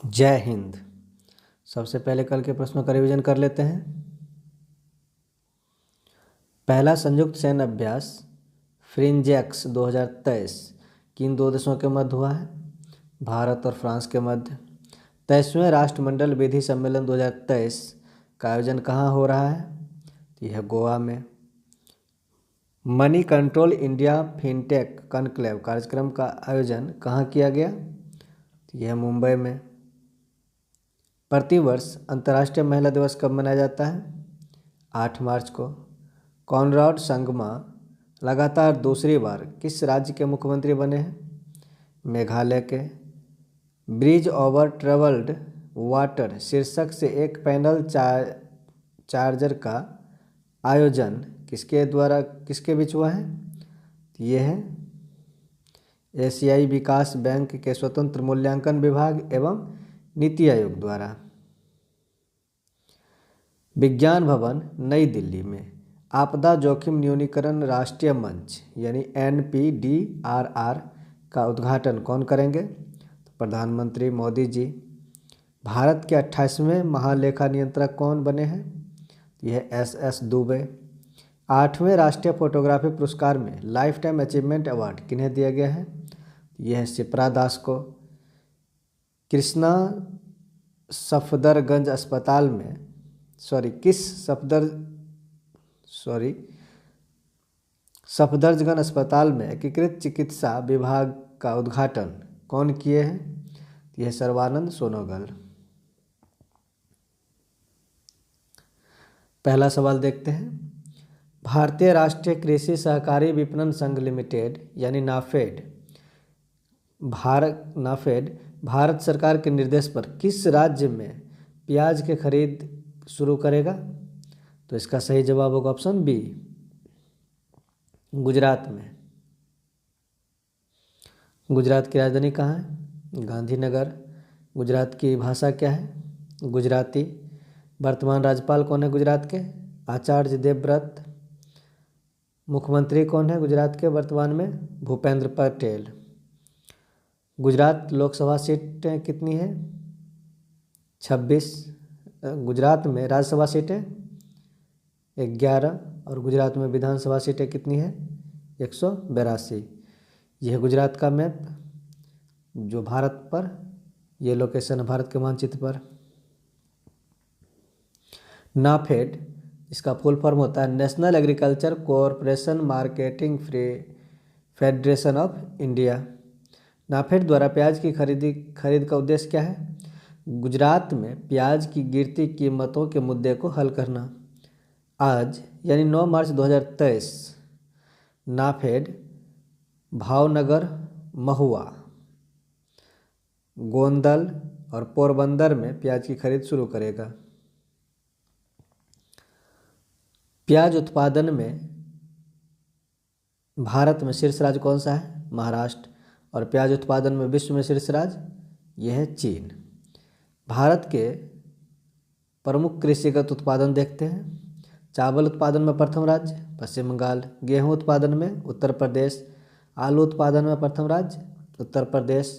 जय हिंद। सबसे पहले कल के प्रश्नों का रिवीजन कर लेते हैं। पहला संयुक्त सैन्य अभ्यास फ्रिंजेक्स 2023 किन दो देशों के मध्य हुआ है? भारत और फ्रांस के मध्य। 23वें राष्ट्रमंडल विधि सम्मेलन 2023 का आयोजन कहाँ हो रहा है? यह गोवा में। Money control India fintech conclave कार्यक्रम का आयोजन कहाँ किया गया? यह मुंबई में। प्रतिवर्ष अंतर्राष्ट्रीय महिला दिवस कब मनाया जाता है? 8 मार्च को। कॉनराड संगमा लगातार दूसरी बार किस राज्य के मुख्यमंत्री बने हैं? मेघालय के। ब्रिज ओवर ट्रबल्ड वाटर शीर्षक से एक पैनल चार्जर का आयोजन किसके बीच हुआ है? ये है एशियाई विकास बैंक के स्वतंत्र मूल्यांकन विभाग एवं नीति आयोग द्वारा। विज्ञान भवन नई दिल्ली में आपदा जोखिम न्यूनीकरण राष्ट्रीय मंच यानी NPDRR का उद्घाटन कौन करेंगे? तो प्रधानमंत्री मोदी जी। भारत के 28वें महालेखा नियंत्रक कौन बने हैं? यह SS दुबे। 8वें राष्ट्रीय फोटोग्राफी पुरस्कार में लाइफ टाइम अचीवमेंट अवार्ड किन्हें दिया गया है? यह शिप्रा दास को। सफदरगंज अस्पताल में सफदरजंग अस्पताल में एकीकृत चिकित्सा विभाग का उद्घाटन कौन किए हैं? यह सर्बानंद सोनोगल। पहला सवाल देखते हैं। भारतीय राष्ट्रीय कृषि सहकारी विपणन संघ लिमिटेड यानी नाफेड भारत सरकार के निर्देश पर किस राज्य में प्याज की खरीद शुरू करेगा? तो इसका सही जवाब होगा ऑप्शन बी, गुजरात में। गुजरात की राजधानी कहाँ है? गांधीनगर। गुजरात की भाषा क्या है? गुजराती। वर्तमान राज्यपाल कौन है गुजरात के? आचार्य देवव्रत। मुख्यमंत्री कौन है गुजरात के वर्तमान में? भूपेंद्र पटेल। गुजरात लोकसभा सीटें कितनी है? 26। गुजरात में राज्यसभा सीटें 11 और गुजरात में विधानसभा सीटें कितनी है? 182। यह गुजरात का मैप जो भारत पर ये लोकेशन है भारत के मानचित्र पर। नाफेड इसका फुल फॉर्म होता है national agriculture cooperation marketing federation of India. NAFED द्वारा प्याज की खरीद का उद्देश्य क्या है? गुजरात में प्याज की गिरती कीमतों के मुद्दे को हल करना। आज यानी 9 मार्च 2023 नाफेड भावनगर, महुआ, गोंदल और पोरबंदर में प्याज की खरीद शुरू करेगा। प्याज उत्पादन में भारत में शीर्ष राज्य कौन सा है? महाराष्ट्र। और प्याज उत्पादन में विश्व में शीर्ष राज्य यह है चीन। भारत के प्रमुख कृषिगत उत्पादन देखते हैं। चावल उत्पादन में प्रथम राज्य पश्चिम बंगाल। गेहूं उत्पादन में उत्तर प्रदेश। आलू उत्पादन में प्रथम राज्य उत्तर प्रदेश।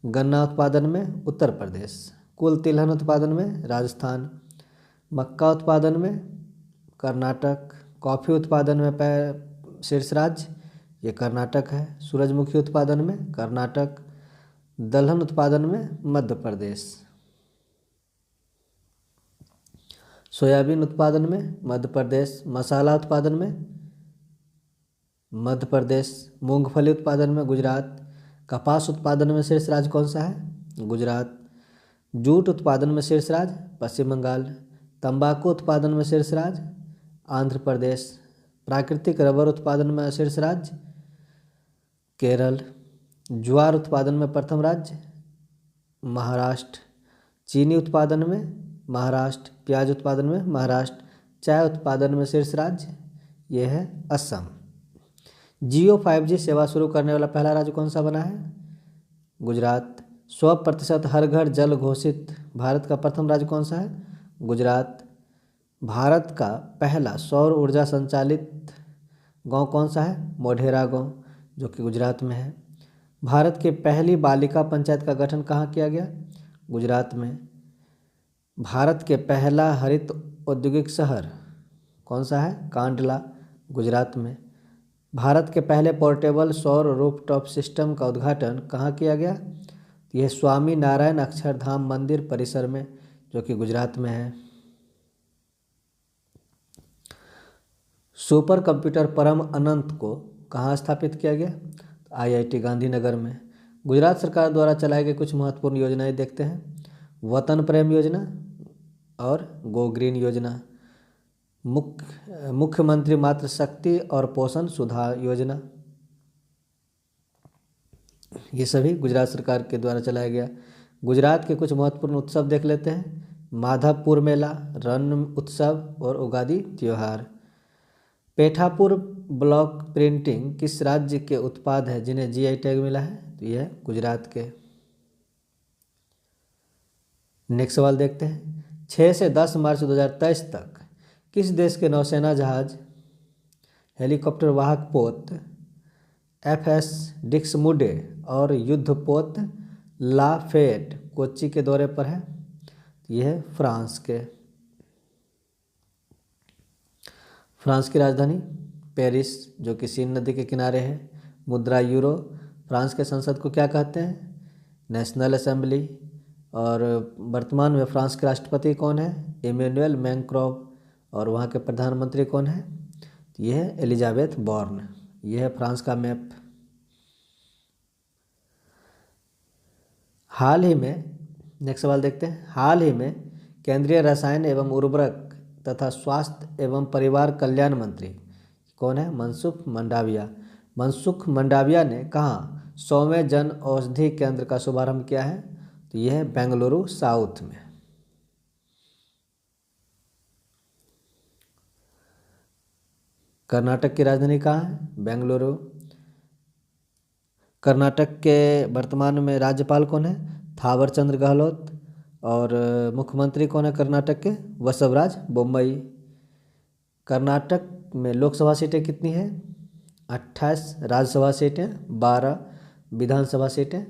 गन्ना उत्पादन में उत्तर प्रदेश। कुल तिलहन उत्पादन में राजस्थान। मक्का उत्पादन में कर्नाटक। कॉफ़ी उत्पादन में शीर्ष राज्य ये कर्नाटक है। सूरजमुखी उत्पादन में कर्नाटक। दलहन उत्पादन में मध्य प्रदेश। सोयाबीन उत्पादन में मध्य प्रदेश। मसाला उत्पादन में मध्य प्रदेश। मूंगफली उत्पादन में गुजरात। कपास उत्पादन में शीर्ष राज्य कौन सा है? गुजरात। जूट उत्पादन में शीर्ष राज्य पश्चिम बंगाल। तंबाकू उत्पादन में शीर्ष राज्य आंध्र प्रदेश। प्राकृतिक रबर उत्पादन में शीर्ष राज्य केरल। ज्वार उत्पादन में प्रथम राज्य महाराष्ट्र। चीनी उत्पादन में महाराष्ट्र। प्याज उत्पादन में महाराष्ट्र। चाय उत्पादन में शीर्ष राज्य यह है असम। जियो 5G सेवा शुरू करने वाला पहला राज्य कौन सा बना है? गुजरात। 100% हर घर जल घोषित भारत का प्रथम राज्य कौन सा है? गुजरात। भारत का पहला सौर ऊर्जा संचालित गांव कौन सा है? मोढेरा गांव जो कि गुजरात में है। भारत की पहली बालिका पंचायत का गठन कहाँ किया गया? गुजरात में। भारत के पहला हरित औद्योगिक शहर कौन सा है? कांडला, गुजरात में। भारत के पहले पोर्टेबल सौर रूफटॉप सिस्टम का उद्घाटन कहाँ किया गया? यह स्वामी नारायण अक्षरधाम मंदिर परिसर में, जो कि गुजरात में है। सुपर कंप्यूटर परम अनंत को कहाँ स्थापित किया गया? IIT गांधीनगर में। गुजरात सरकार द्वारा चलाई गई कुछ महत्वपूर्ण योजनाएं देखते हैं। वतन प्रेम योजना और गो ग्रीन योजना। मुख्यमंत्री मातृ शक्ति और पोषण सुधार योजना, ये सभी गुजरात सरकार के द्वारा चलाया गया। गुजरात के कुछ महत्वपूर्ण उत्सव देख लेते हैं। माधवपुर मेला, रण उत्सव और उगादी त्योहार। पेठापुर ब्लॉक प्रिंटिंग किस राज्य के उत्पाद है जिन्हें GI टैग मिला है? तो यह गुजरात के। नेक्स्ट सवाल देखते हैं। 6 से 10 मार्च 2023 तक किस देश के नौसेना जहाज हेलीकॉप्टर वाहक पोत FS डिक्समुडे और युद्धपोत लाफेट कोच्चि के दौरे पर है? यह है फ्रांस के। फ्रांस की राजधानी पेरिस, जो कि सीन नदी के किनारे है। मुद्रा यूरो। फ्रांस के संसद को क्या कहते हैं? National assembly. और वर्तमान में फ्रांस के राष्ट्रपति कौन है? Emmanuel Macron. और वहाँ के प्रधानमंत्री कौन है? यह है एलिजाबेथ बॉर्न। यह है फ्रांस का मैप। हाल ही में, नेक्स्ट सवाल देखते हैं। हाल ही में केंद्रीय रसायन एवं उर्वरक तथा स्वास्थ्य एवं परिवार कल्याण मंत्री कौन है? मनसुख मंडाविया। मनसुख मंडाविया ने कहाँ 100वें जन औषधि केंद्र का शुभारंभ किया है? तो यह है बेंगलुरु साउथ में। कर्नाटक की राजधानी कहाँ है? बेंगलुरु। कर्नाटक के वर्तमान में राज्यपाल कौन है? थावरचंद्र गहलोत। और मुख्यमंत्री कौन है कर्नाटक के? वसवराज बोम्मई। कर्नाटक में लोकसभा सीटें कितनी हैं? 28। राज्यसभा सीटें 12। विधानसभा सीटें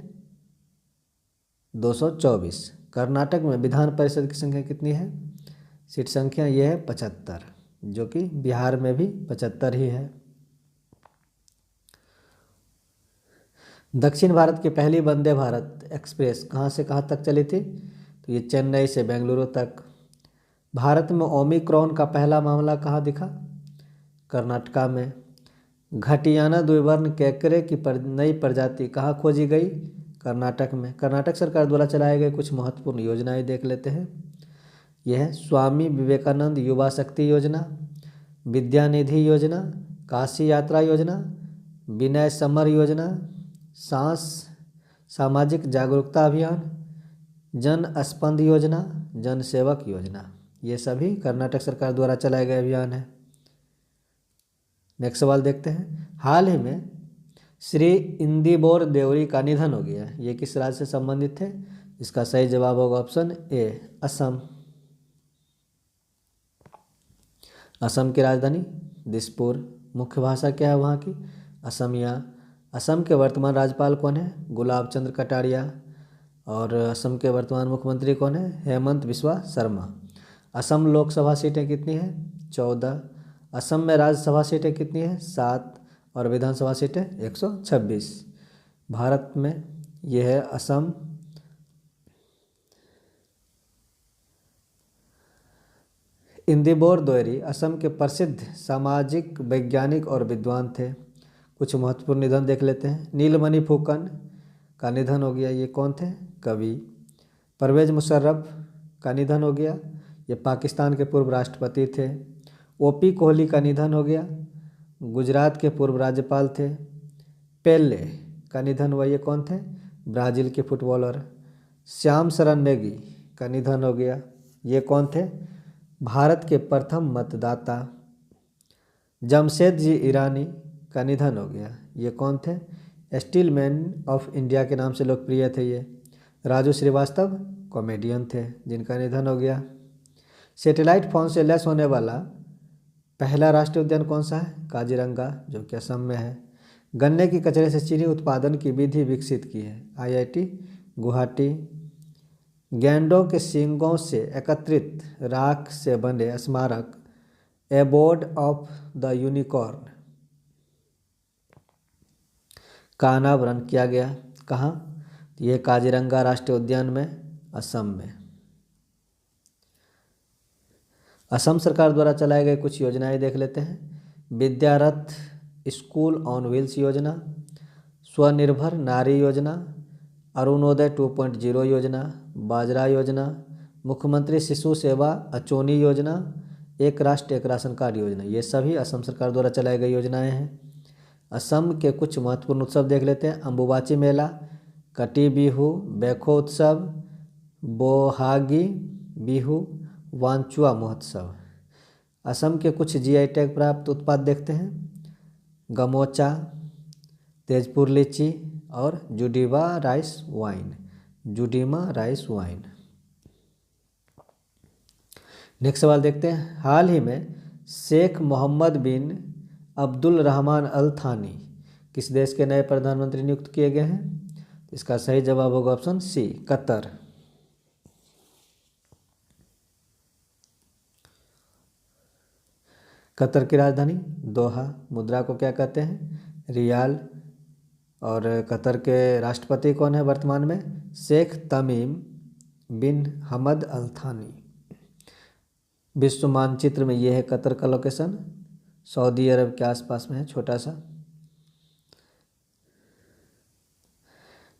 224। कर्नाटक में विधान परिषद की संख्या कितनी है? सीट संख्या यह है 75, जो कि बिहार में भी 75 ही है। दक्षिण भारत की पहली वंदे भारत एक्सप्रेस कहाँ से कहाँ तक चली थी? तो ये चेन्नई से बेंगलुरु तक। भारत में ओमिक्रॉन का पहला मामला कहाँ दिखा? कर्नाटका में। घटियाना द्विवर्ण केकड़े की नई प्रजाति कहाँ खोजी गई? कर्नाटक में। कर्नाटक सरकार द्वारा चलाए गए कुछ महत्वपूर्ण योजनाएं देख लेते हैं। यह है स्वामी विवेकानंद युवा शक्ति योजना, विद्यानिधि योजना, काशी यात्रा योजना, विनय समर योजना, सांस सामाजिक जागरूकता अभियान, जन स्पंद योजना, जन सेवक योजना। ये सभी कर्नाटक सरकार द्वारा चलाए गए अभियान हैं। नेक्स्ट सवाल देखते हैं। हाल ही में श्री इंदिबोर देवरी का निधन हो गया। ये किस राज्य से संबंधित थे? इसका सही जवाब होगा ऑप्शन ए, असम। असम की राजधानी दिसपुर। मुख्य भाषा क्या है वहाँ की? असमिया। असम के वर्तमान राज्यपाल कौन है? गुलाब चंद्र कटारिया। और असम के वर्तमान मुख्यमंत्री कौन है? हेमंत बिस्वा शर्मा। असम लोकसभा सीटें कितनी हैं? 14। असम में राज्यसभा सीटें कितनी हैं? 7। और विधानसभा सीटें 126। भारत में यह है असम। इंदिबोर देवरी असम के प्रसिद्ध सामाजिक वैज्ञानिक और विद्वान थे। कुछ महत्वपूर्ण निधन देख लेते हैं। नीलमणि फुकन का निधन हो गया। ये कौन थे? कवि। परवेज मुशर्रफ का निधन हो गया। ये पाकिस्तान के पूर्व राष्ट्रपति थे। OP कोहली का निधन हो गया। गुजरात के पूर्व राज्यपाल थे। पेले का निधन हुआ। ये कौन थे? ब्राज़ील के फुटबॉलर। श्याम शरण नेगी का निधन हो गया। ये कौन थे? भारत के प्रथम मतदाता। जमशेद जी ईरानी का निधन हो गया। ये कौन थे? स्टील मैन ऑफ इंडिया के नाम से लोकप्रिय थे ये। राजू श्रीवास्तव कॉमेडियन थे जिनका निधन हो गया। सैटेलाइट फोन से लैस होने वाला पहला राष्ट्रीय उद्यान कौन सा है? काजीरंगा, जो कि असम में है। गन्ने की कचरे से चीनी उत्पादन की विधि विकसित की है? IIT गुवाहाटी। गैंडों के सींगों से एकत्रित राख से बने स्मारक एबोर्ड ऑफ द यूनिकॉर्न का अनावरण किया गया। कहाँ? ये काजीरंगा राष्ट्रीय उद्यान में, असम में। असम सरकार द्वारा चलाए गए कुछ योजनाएं देख लेते हैं। विद्यारथ स्कूल ऑन व्हील्स योजना, स्वनिर्भर नारी योजना, अरुणोदय 2.0 योजना, बाजरा योजना, मुख्यमंत्री शिशु सेवा अचोनी योजना, एक राष्ट्र एक राशन कार्ड योजना। ये सभी असम सरकार द्वारा चलाई गई योजनाएं हैं। असम के कुछ महत्वपूर्ण उत्सव देख लेते हैं। अम्बुबाची मेला, कटी बिहू, बैखो उत्सव, बोहागी बिहू, वांचुआ महोत्सव। असम के कुछ जीआई टैग प्राप्त उत्पाद देखते हैं। गमोचा, तेजपुर लीची और Judima rice wine, Judima rice wine. Next सवाल देखते हैं। हाल ही में शेख मोहम्मद बिन अब्दुल रहमान अल थानी किस देश के नए प्रधानमंत्री नियुक्त किए गए हैं? इसका सही जवाब होगा ऑप्शन सी, कतर। कतर की राजधानी दोहा। मुद्रा को क्या कहते हैं? रियाल। और कतर के राष्ट्रपति कौन है वर्तमान में? शेख तमीम बिन हमद अल थानी। विश्व मानचित्र में यह है कतर का लोकेशन, सऊदी अरब के आसपास में है, छोटा सा।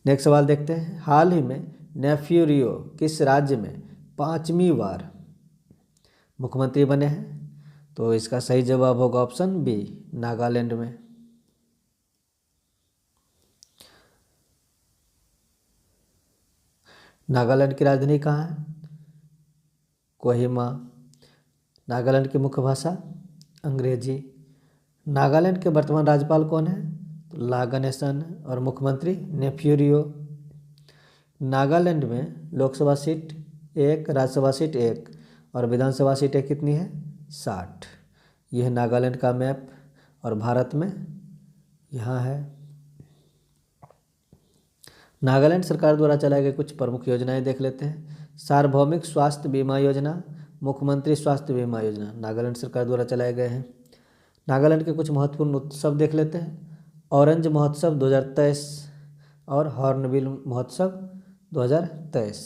नेक्स्ट सवाल देखते हैं। हाल ही में नेफ्यू रियो किस राज्य में 5वीं बार मुख्यमंत्री बने हैं? तो इसका सही जवाब होगा ऑप्शन बी, नागालैंड में। नागालैंड की राजधानी कहाँ है? कोहिमा। नागालैंड की मुख्य भाषा अंग्रेजी। नागालैंड के वर्तमान राज्यपाल कौन है? तो ला गणेशन। और मुख्यमंत्री नेफ्यू रियो। नागालैंड में लोकसभा सीट 1, राज्यसभा सीट 1 और विधानसभा सीटें कितनी है? 60। यह है नागालैंड का मैप और भारत में यहाँ है। नागालैंड सरकार द्वारा चलाए गए कुछ प्रमुख योजनाएं देख लेते हैं। सार्वभौमिक स्वास्थ्य बीमा योजना, मुख्यमंत्री स्वास्थ्य बीमा योजना नागालैंड सरकार द्वारा चलाए गए हैं। नागालैंड के कुछ महत्वपूर्ण उत्सव देख लेते हैं। ऑरेंज महोत्सव 2023 और हॉर्नबिल महोत्सव 2023।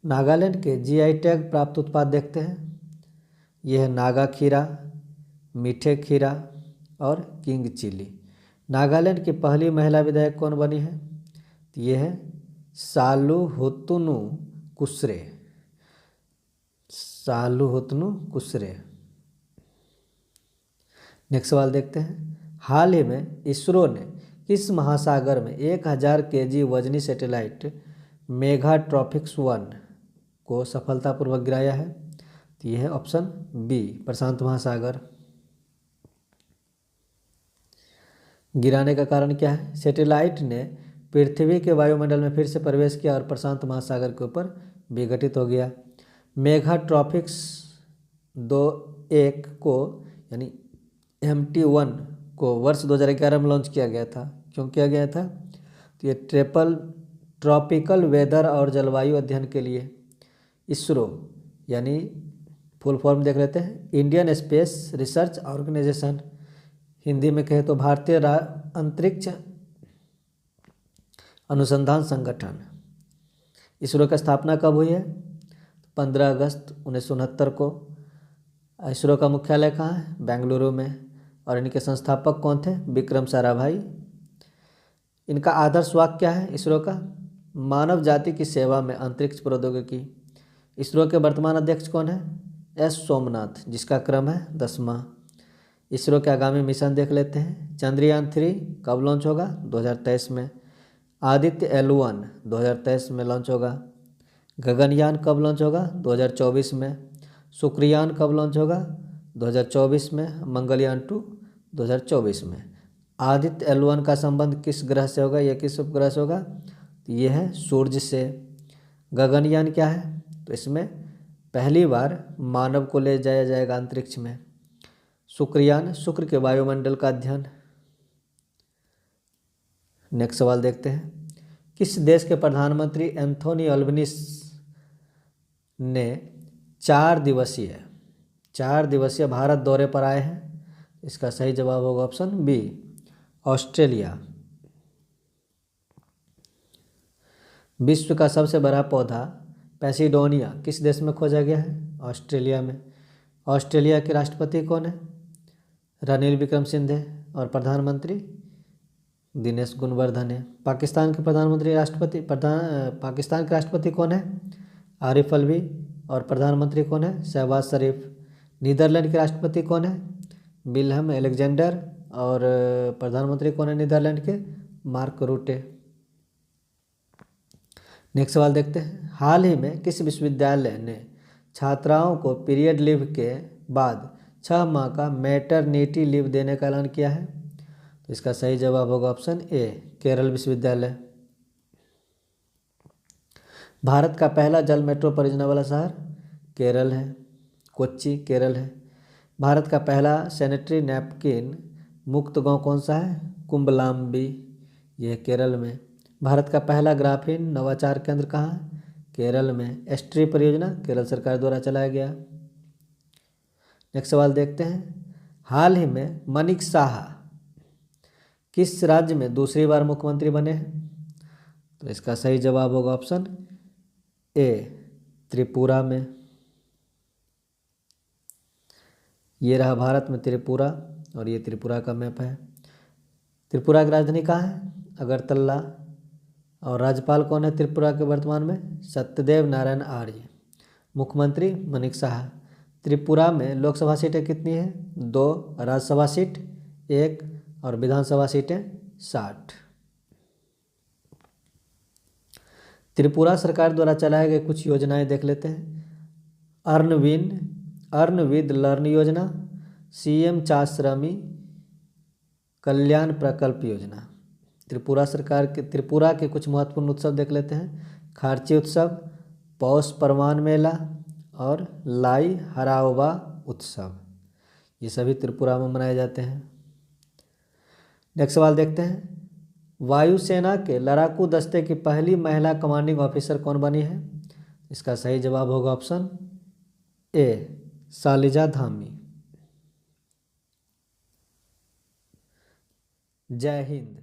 नागालैंड के जीआई टैग प्राप्त उत्पाद देखते हैं। यह है नागा खीरा, मीठे खीरा और किंग चिली। नागालैंड की पहली महिला विधायक कौन बनी है? तो यह है सालुहुतुनु कुसरे, सालुहुतुनु कुसरे। नेक्स्ट सवाल देखते हैं। हाल ही में इसरो ने किस महासागर में 1000 kg वजनी सैटेलाइट मेघाट्रॉपिक्स 1 को सफलतापूर्वक गिराया है? तो यह है ऑप्शन बी, प्रशांत महासागर। गिराने का कारण क्या है? सैटेलाइट ने पृथ्वी के वायुमंडल में फिर से प्रवेश किया और प्रशांत महासागर के ऊपर विघटित हो गया। मेघाट्रॉपिक्स 2.1 को यानी MT1 को वर्ष 2011 में लॉन्च किया गया था। क्यों किया गया था? तो ये ट्रॉपिकल वेदर और जलवायु अध्ययन के लिए इसरो यानी फुल फॉर्म देख लेते हैं, Indian space research organisation, Hindi में कहे तो भारतीय अंतरिक्ष अनुसंधान संगठन। इसरो की स्थापना कब हुई है? 15 अगस्त 1969 को। इसरो का मुख्यालय कहाँ है? बेंगलुरु में। और इनके संस्थापक कौन थे? विक्रम साराभाई। इनका आदर्श वाक्य क्या है इसरो का? मानव जाति की सेवा में अंतरिक्ष प्रौद्योगिकी। इसरो के वर्तमान अध्यक्ष कौन है? एस सोमनाथ, जिसका क्रम है 10वां। इसरो के आगामी मिशन देख लेते हैं। चंद्रयान 3 कब लॉन्च होगा? 2023 में। आदित्य L1 2023 में लॉन्च होगा। गगनयान कब लॉन्च होगा? 2024 में। शुक्रयान कब लॉन्च होगा? 2024 में। मंगलयान 2 2024 में। आदित्य L1 का संबंध किस ग्रह से होगा? यह किस उपग्रह से होगा? तो यह है सूर्य से। गगनयान क्या है? तो इसमें पहली बार मानव को ले जाया जाएगा अंतरिक्ष में। शुक्रयान शुक्र के वायुमंडल का अध्ययन। नेक्स्ट सवाल देखते हैं। किस देश के प्रधानमंत्री एंथोनी अल्बनीस ने 4 दिवसीय भारत दौरे पर आए हैं? इसका सही जवाब होगा ऑप्शन बी, ऑस्ट्रेलिया। विश्व का सबसे बड़ा पौधा पैसिडोनिया किस देश में खोजा गया है? ऑस्ट्रेलिया में। ऑस्ट्रेलिया के राष्ट्रपति कौन है? रणील विक्रमसिंघे। और प्रधानमंत्री दिनेश गुणवर्धन है। पाकिस्तान के राष्ट्रपति कौन है? आरिफ अलवी। और प्रधानमंत्री कौन है? शहबाज शरीफ। नीदरलैंड के राष्ट्रपति कौन है? Wilhelm Alexander. और प्रधानमंत्री कौन है नीदरलैंड के? मार्क रूटे। नेक्स्ट सवाल देखते हैं। हाल ही में किस विश्वविद्यालय ने छात्राओं को पीरियड लीव के बाद 6 माह का मैटरनिटी लीव देने का ऐलान किया है? तो इसका सही जवाब होगा ऑप्शन ए, केरल विश्वविद्यालय। भारत का पहला जल मेट्रो परियोजना वाला शहर केरल है, कोच्चि केरल है। भारत का पहला सैनिटरी नैपकिन मुक्त गांव कौन सा है? कुंबलाम्बी, यह केरल में। भारत का पहला ग्राफीन नवाचार केंद्र कहाँ है? केरल में। एस्ट्री परियोजना केरल सरकार द्वारा चलाया गया। नेक्स्ट सवाल देखते हैं। हाल ही में मनिक साहा किस राज्य में दूसरी बार मुख्यमंत्री बने हैं? तो इसका सही जवाब होगा ऑप्शन ए, त्रिपुरा में। ये रहा भारत में त्रिपुरा, और ये त्रिपुरा का मैप है। त्रिपुरा की राजधानी कहाँ है? अगरतला। और राज्यपाल कौन है त्रिपुरा के वर्तमान में? सत्यदेव नारायण आर्य। मुख्यमंत्री मनिक साहा। त्रिपुरा में लोकसभा सीटें कितनी हैं? 2, राज्यसभा सीट 1 और विधानसभा सीटें 60। त्रिपुरा सरकार द्वारा चलाए गए कुछ योजनाएं देख लेते हैं। अर्न विद लर्न योजना, सीएम चाश्रमी कल्याण प्रकल्प योजना। त्रिपुरा के कुछ महत्वपूर्ण उत्सव देख लेते हैं। खारची उत्सव, पौष परमान मेला और लाई हराओबा उत्सव, ये सभी त्रिपुरा में मनाए जाते हैं। नेक्स्ट सवाल देखते हैं। वायुसेना के लड़ाकू दस्ते की पहली महिला कमांडिंग ऑफिसर कौन बनी है? इसका सही जवाब होगा ऑप्शन ए, शालिजा धामी। जय हिंद।